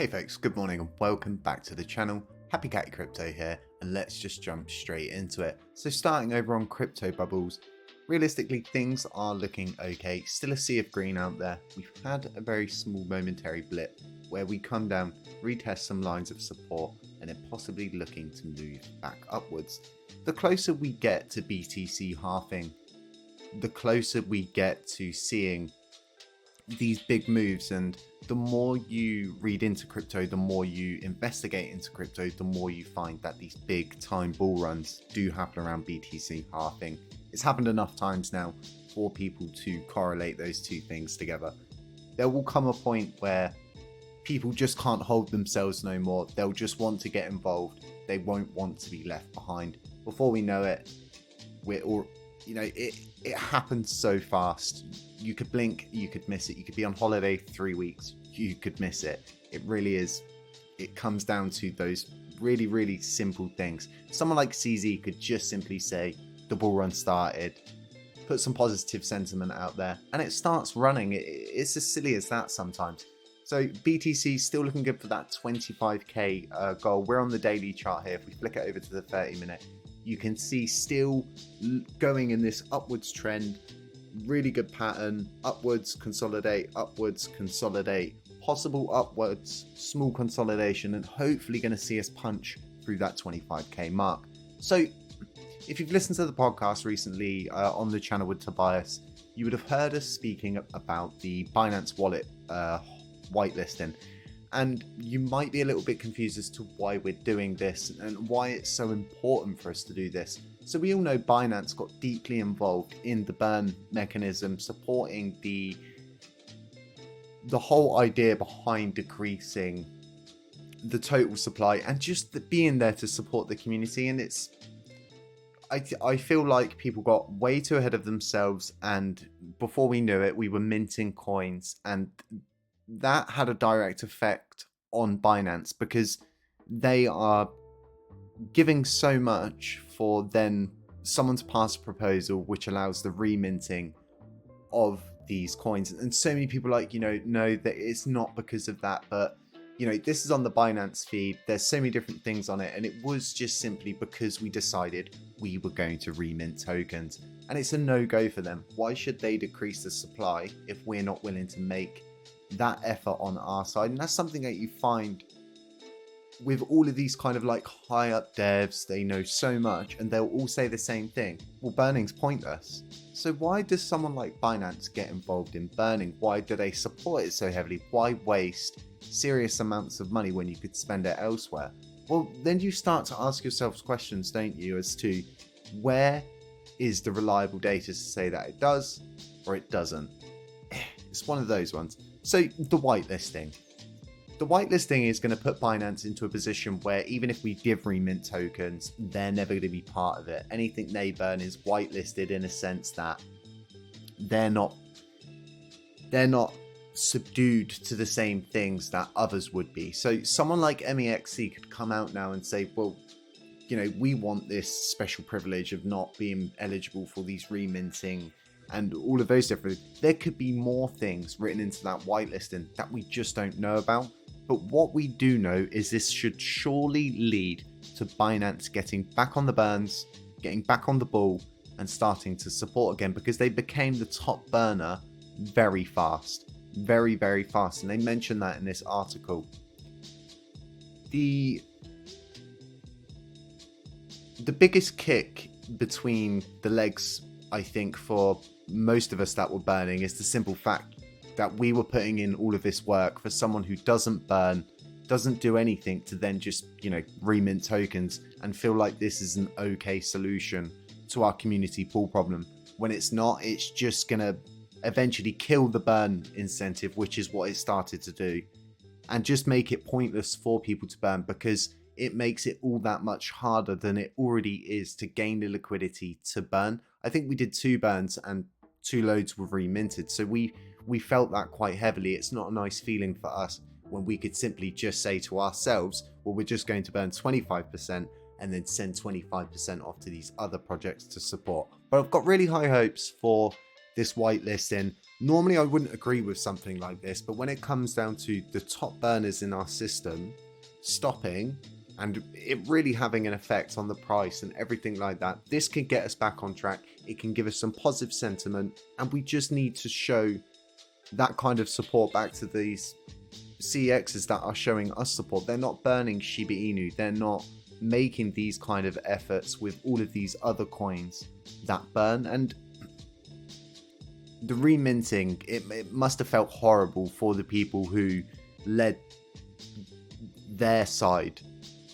Hey folks, good morning and welcome back to the channel. Happy Catty Crypto here, and let's just jump straight into it. So starting over on crypto bubbles, realistically things are looking okay. Still a sea of green out there. We've had a very small momentary blip where we come down, retest some lines of support, and then possibly looking to move back upwards. The closer we get to BTC halving, the closer we get to seeing these big moves, and the more you read into crypto, the more you investigate into crypto, the more you find that these big time bull runs do happen around BTC halving. It's happened enough times now for people to correlate those two things together. There will come a point where people just can't hold themselves no more. They'll just want to get involved. They won't want to be left behind. Before we know it, we're all, it happens so fast. You could blink, you could miss it. You could be on holiday 3 weeks, you could miss it. It really is. It comes down to those really, really simple things. Someone like CZ could just simply say, the bull run started, put some positive sentiment out there, and it starts running. It's as silly as that sometimes. So BTC still looking good for that 25k goal. We're on the daily chart here. If we flick it over to the 30-minute, you can see still going in this upwards trend. Really good pattern. Upwards, consolidate, possible upwards, small consolidation, and hopefully going to see us punch through that 25k mark. So if you've listened to the podcast recently on the channel with Tobias, you would have heard us speaking about the Binance wallet whitelisting. And you might be a little bit confused as to why we're doing this and why it's so important for us to do this. So we all know Binance got deeply involved in the burn mechanism, supporting the whole idea behind decreasing the total supply and just being there to support the community. And I feel like people got way too ahead of themselves, and before we knew it, we were minting coins, and that had a direct effect on Binance because they are giving so much for then someone to pass a proposal which allows the reminting of these coins. And so many people know that it's not because of that, but this is on the Binance feed. There's so many different things on it, and it was just simply because we decided we were going to remint tokens, and it's a no-go for them. Why should they decrease the supply if we're not willing to make that effort on our side? And that's something that you find with all of these kind of high up devs. They know so much, and they'll all say the same thing: well, burning's pointless. So why does someone like Binance get involved in burning? Why do they support it so heavily? Why waste serious amounts of money when you could spend it elsewhere? Well, then you start to ask yourselves questions, don't you, as to where is the reliable data to say that it does or it doesn't. It's one of those ones. So the whitelisting. The whitelisting is going to put Binance into a position where even if we give remint tokens, they're never going to be part of it. Anything they burn is whitelisted in a sense that they're not subdued to the same things that others would be. So someone like MEXC could come out now and say, well, we want this special privilege of not being eligible for these reminting and all of those different. There could be more things written into that whitelisting that we just don't know about. But what we do know is this should surely lead to Binance getting back on the burns, getting back on the ball, and starting to support again, because they became the top burner very fast. Very, very fast. And they mentioned that in this article. The biggest kick between the legs, I think, for most of us that were burning is the simple fact that we were putting in all of this work for someone who doesn't burn, doesn't do anything, to then just, remint tokens and feel like this is an okay solution to our community pool problem, when it's not. It's just going to eventually kill the burn incentive, which is what it started to do, and just make it pointless for people to burn, because it makes it all that much harder than it already is to gain the liquidity to burn. I think we did 2 burns and 2 loads were reminted, so we felt that quite heavily. It's not a nice feeling for us when we could simply just say to ourselves, well, we're just going to burn 25% and then send 25% off to these other projects to support. But I've got really high hopes for this whitelisting. Normally I wouldn't agree with something like this, but when it comes down to the top burners in our system stopping and it really having an effect on the price and everything like that, this can get us back on track. It can give us some positive sentiment, and we just need to show that kind of support back to these CEXs that are showing us support. They're not burning Shiba Inu, they're not making these kind of efforts with all of these other coins that burn. And the reminting, it must have felt horrible for the people who led their side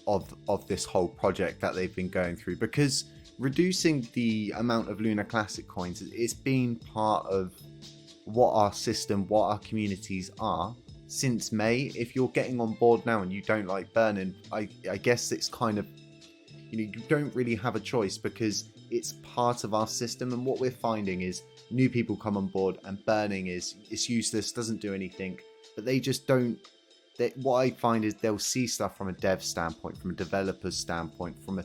of this whole project that they've been going through, because reducing the amount of Lunar Classic coins, it's been part of what our system, what our communities are since May. If you're getting on board now and you don't like burning, I guess it's kind of, you don't really have a choice, because it's part of our system. And what we're finding is new people come on board and burning it's useless, doesn't do anything, but they just don't. What I find is they'll see stuff from a dev standpoint, from a developer's standpoint, from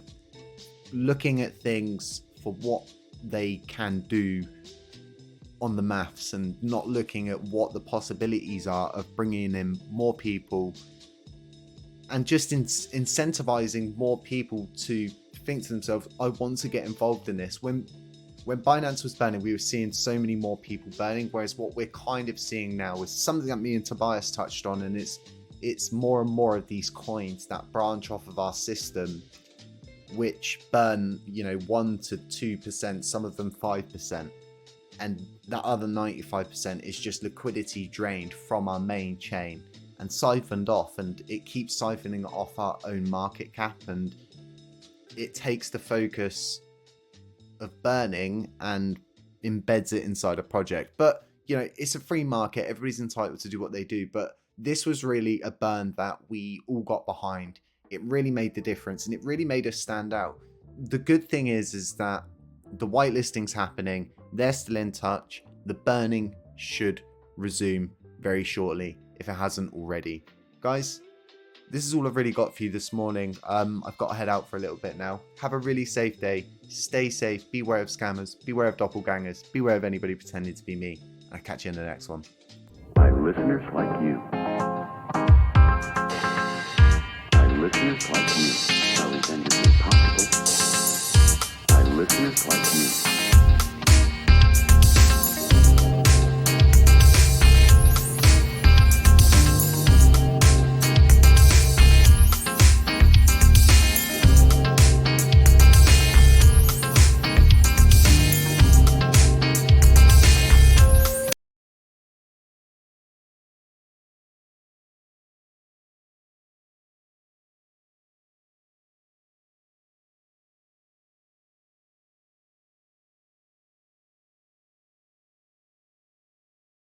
looking at things for what they can do on the maths, and not looking at what the possibilities are of bringing in more people and just incentivizing more people to think to themselves, I want to get involved in this. When Binance was burning, we were seeing so many more people burning, whereas what we're kind of seeing now is something that me and Tobias touched on, and it's more and more of these coins that branch off of our system, which burn 1 to 2%, some of them 5%, and that other 95% is just liquidity drained from our main chain and siphoned off, and it keeps siphoning off our own market cap, and it takes the focus of burning and embeds it inside a project. But it's a free market, everybody's entitled to do what they do, but this was really a burn that we all got behind. It really made the difference, and it really made us stand out. The good thing is that the whitelisting's happening, they're still in touch, the burning should resume very shortly if it hasn't already. Guys, this is all I've really got for you this morning. I've got to head out for a little bit now. Have a really safe day, stay safe, beware of scammers, beware of doppelgangers, beware of anybody pretending to be me. I'll catch you in the next one. By listeners like you. By listeners like you, how is entertainment possible? By listeners like you.